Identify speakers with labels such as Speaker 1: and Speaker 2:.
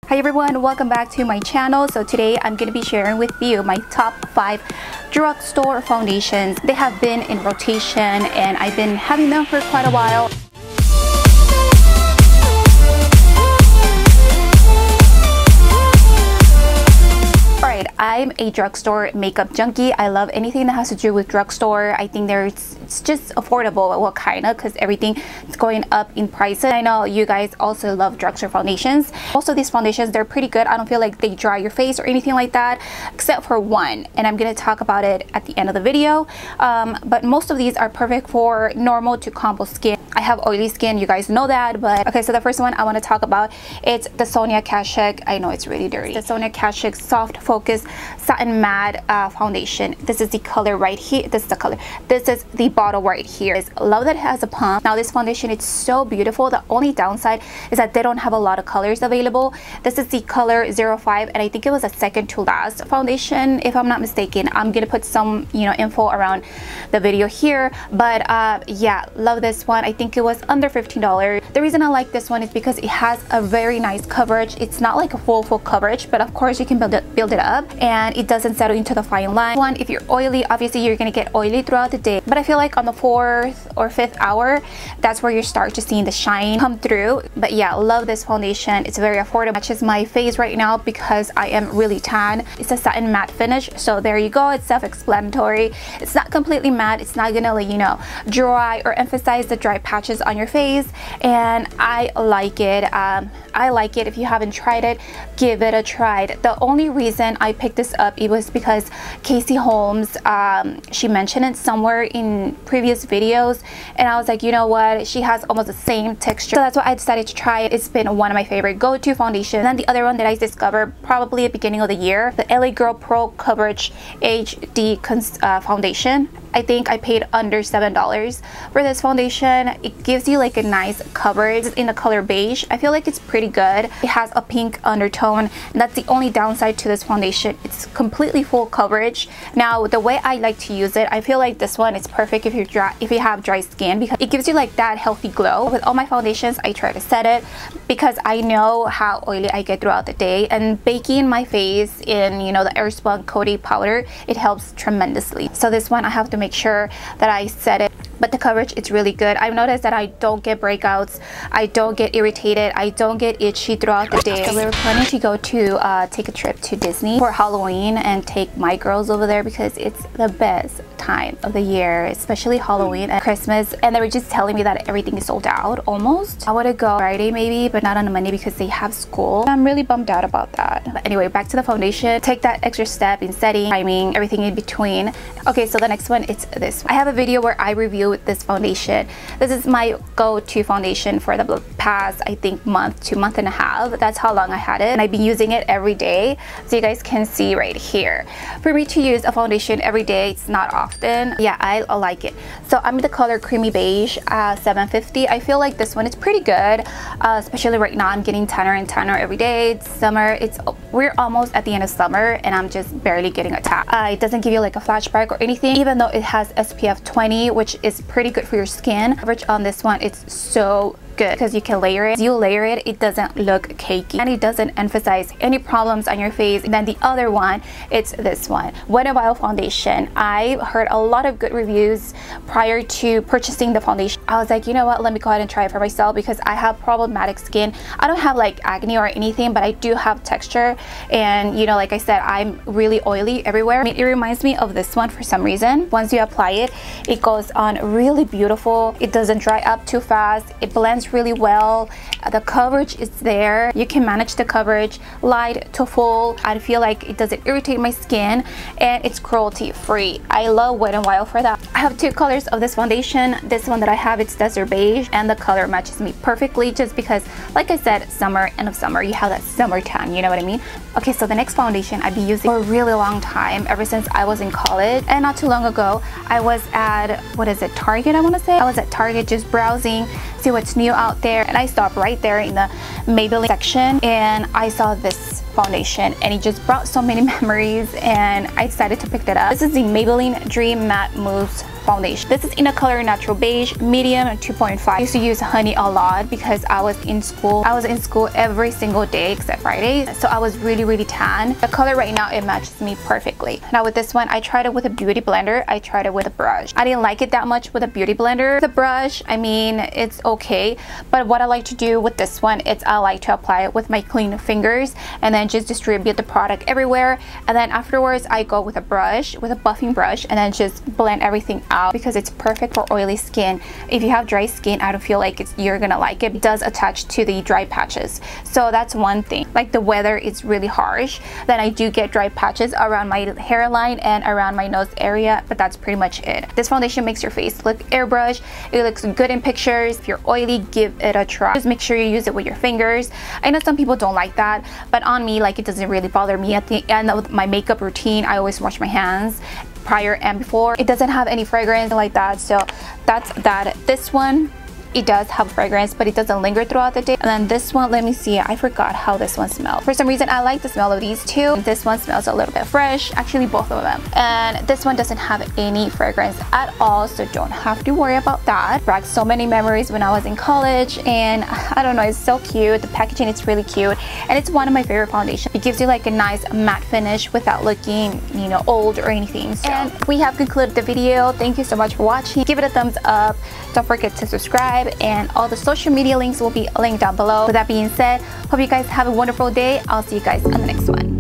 Speaker 1: Hi everyone, welcome back to my channel. So today I'm going to be sharing with you my top 5 drugstore foundations. They have been in rotation and I've been having them for quite a while. I'm a drugstore makeup junkie. I love anything that has to do with drugstore. I think it's just affordable. Well, kind of, because everything is going up in prices. I know you guys also love drugstore foundations. Also, these foundations, they're pretty good. I don't feel like they dry your face or anything like that, except for one, and I'm going to talk about it at the end of the video. But most of these are perfect for normal to combo skin. I have oily skin, you guys know that. But okay, so the first one I want to talk about, it's the Sonia Kashuk. I know it's really dirty. The Sonia Kashuk Soft Focus Satin Matte Foundation. This is the color right here. This is the color. This is the bottle right here. I love that it has a pump. Now this foundation, it's so beautiful. The only downside is that they don't have a lot of colors available. This is the color 05, and I think it was a second to last foundation, if I'm not mistaken. I'm gonna put some info around the video here, but yeah, love this one. I think it was under $15. The reason I like this one is because it has a very nice coverage. It's not like a full coverage, but of course you can build it up, and it doesn't settle into the fine line. One, if you're oily, obviously you're gonna get oily throughout the day, but I feel like on the 4th or 5th hour, that's where you start to see the shine come through. But yeah, love this foundation. It's very affordable. Matches my face right now because I am really tan. It's a satin matte finish, so there you go. It's self-explanatory. It's not completely matte. It's not gonna dry or emphasize the dry patches on your face, and I like it. I like it. If you haven't tried it, give it a try. The only reason I picked this up, it was because Casey Holmes, she mentioned it somewhere in previous videos, and I was like, you know what, she has almost the same texture, so that's why I decided to try it. It's been one of my favorite go-to foundations. And then the other one that I discovered probably at the beginning of the year, the LA Girl Pro Coverage HD foundation. I think I paid under $7 for this foundation. It gives you like a nice coverage in the color beige. I feel like it's pretty good. It has a pink undertone, and that's the only downside to this foundation. It's completely full coverage. Now, the way I like to use it, I feel like this one is perfect if you have dry skin, because it gives you like that healthy glow. With all my foundations, I try to set it because I know how oily I get throughout the day, and baking my face in the Airspun Coty powder, it helps tremendously. So this one I have to make sure that I set it, but the coverage, it's really good. I've noticed that I don't get breakouts, I don't get irritated, I don't get itchy throughout the day. So we were planning to go to take a trip to Disney for Halloween and take my girls over there because it's the best time of the year, especially Halloween and Christmas. And they were just telling me that everything is sold out almost. I want to go Friday maybe, but not on a Monday because they have school. I'm really bummed out about that. But anyway, back to the foundation. Take that extra step in setting, timing, everything in between. Okay, so the next one, it's this. I have a video where I review this foundation. This is my go-to foundation for the past, I think, month to month and a half. That's how long I had it, and I've been using it every day, so you guys can see right here. For me to use a foundation every day, it's not often. Yeah, I like it. So I'm in the color creamy beige, 750. I feel like this one is pretty good, especially right now. I'm getting tanner and tanner every day. It's summer. We're almost at the end of summer, and I'm just barely getting a tap. It doesn't give you like a flashback or anything, even though it has SPF 20, which is pretty good for your skin. Coverage on this one, it's so good because you can layer it. You layer it, it doesn't look cakey, and it doesn't emphasize any problems on your face. And then the other one, it's this one, Wet n Wild foundation. I heard a lot of good reviews prior to purchasing the foundation. I was like, you know what, let me go ahead and try it for myself because I have problematic skin. I don't have like acne or anything, but I do have texture, and like I said, I'm really oily everywhere. I mean, it reminds me of this one for some reason. Once you apply it, it goes on really beautiful. It doesn't dry up too fast. It blends really well. The coverage is there. You can manage the coverage light to full. I feel like it doesn't irritate my skin, and it's cruelty free. I love Wet n Wild for that. I have two colors of this foundation. This one that I have, it's desert beige, and the color matches me perfectly just because, like I said, summer, end of summer, you have that summer tan, you know what I mean? Okay, so the next foundation I've been using for a really long time, ever since I was in college, and not too long ago I was at, what is it, Target, I want to say. I was at Target just browsing, see what's new out there, and I stopped right there in the Maybelline section, and I saw this foundation, and it just brought so many memories, and I decided to pick that up. This is the Maybelline Dream Matte Mousse foundation. This is in the color Natural Beige, medium 2.5. I used to use honey a lot because I was in school. I was in school every single day except Friday, so I was really tan. The color right now, it matches me perfectly. Now with this one, I tried it with a beauty blender. I tried it with a brush. I didn't like it that much with a beauty blender. The brush, I mean, it's okay, but what I like to do with this one is I like to apply it with my clean fingers and then just distribute the product everywhere, and then afterwards I go with a brush, with a buffing brush, and then just blend everything out because it's perfect for oily skin. If you have dry skin, I don't feel like you're gonna like it. It does attach to the dry patches, so that's one thing. Like the weather is really harsh, then I do get dry patches around my hairline and around my nose area, but that's pretty much it. This foundation makes your face look airbrushed. It looks good in pictures. If you're oily, give it a try. Just make sure you use it with your fingers. I know some people don't like that, but on me, like, it doesn't really bother me. At the end of my makeup routine, I always wash my hands prior and before. It doesn't have any fragrance like that, so that's that. This one, it does have fragrance, but it doesn't linger throughout the day. And then this one, let me see, I forgot how this one smells. For some reason, I like the smell of these two. This one smells a little bit fresh, actually both of them. And this one doesn't have any fragrance at all, so don't have to worry about that. Brought so many memories when I was in college, and I don't know, it's so cute. The packaging is really cute, and it's one of my favorite foundations. It gives you like a nice matte finish without looking, you know, old or anything. So, and we have concluded the video. Thank you so much for watching. Give it a thumbs up. Don't forget to subscribe, and all the social media links will be linked down below. With that being said, hope you guys have a wonderful day. I'll see you guys on the next one.